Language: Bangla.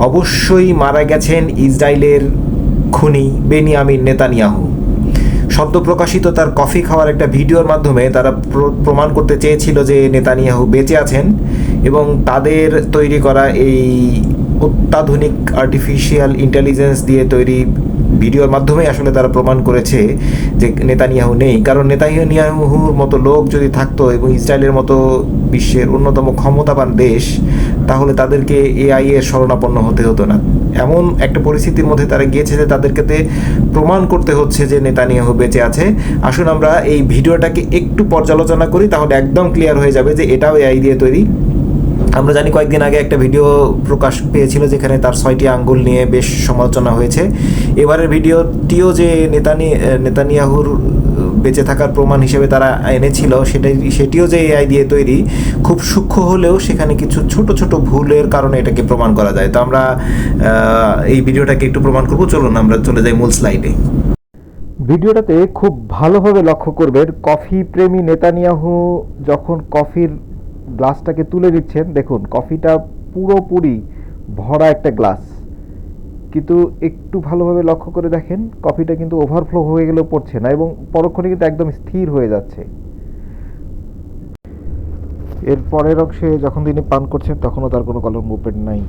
অবশ্যই মারা গেছেন ইসরায়েলের খুনি বেনিয়ামিন নেতানিয়াহু। সদ্য প্রকাশিত তার কফি খাওয়ার একটা ভিডিওর মাধ্যমে তারা প্রমাণ করতে চেয়েছিল যে নেতানিয়াহু বেঁচে আছেন, এবং তাদের তৈরি করা এই অত্যাধুনিক আর্টিফিশিয়াল ইন্টেলিজেন্স দিয়ে তৈরি ভিডিওর মাধ্যমে আসলে তারা প্রমাণ করেছে যে নেতানিয়াহু নেই। কারণ নেতানিয়াহুর মতো লোক যদি থাকতো এবং ইসরায়েলের মতো বিশ্বের অন্যতম ক্ষমতাবান দেশ, তাহলে তাদেরকে এআই এর শরণাপন্ন হতে হতো না। এমন একটা পরিস্থিতির মধ্যে তারা গিয়েছে যে তাদেরকে প্রমাণ করতে হচ্ছে যে নেতানিয়াহু বেঁচে আছে। আসুন আমরা এই ভিডিওটাকে একটু পর্যালোচনা করি, তাহলে একদম ক্লিয়ার হয়ে যাবে যে এটাও এআই দিয়ে তৈরি। আমরা জানি কয়েকদিন আগে একটা ভিডিও প্রকাশ পেয়েছিল যেখানে তার 6টি আঙ্গুল নিয়ে বেশ সমালোচনা হয়েছে। এবারের ভিডিওটিও যে নেতানিয়াহুর বেঁচে থাকার প্রমাণ হিসেবে তারা এনেছিল, সেটিও যে এআই দিয়ে তৈরি, খুব সূক্ষ্ম হলেও সেখানে কিছু ছোট ছোট ভুলের কারণে এটাকে প্রমাণ করা যায়। তো আমরা এই ভিডিওটাকে একটু প্রমাণ করব। চলুন আমরা চলে যাই মূল স্লাইডে। ভিডিওটাতে খুব ভালোভাবে লক্ষ্য করবেন, কফি প্রেমী নেতানিয়াহু যখন কফির গ্লাসটাকে তুলে দিচ্ছেন, দেখুন কফিটা পুরোপুরি ভরা একটা গ্লাস, কিন্তু একটু ভালোভাবে লক্ষ্য করে দেখেন কফিটা কিন্তু ওভারফ্লো হয়ে গেলেও পড়ছে না এবং পরক্ষণে কিন্তু একদম স্থির হয়ে যাচ্ছে। এর পরের অংশে যখন তিনি পান করছেন তখনও তার কোনো কালার মুভমেন্ট নাই।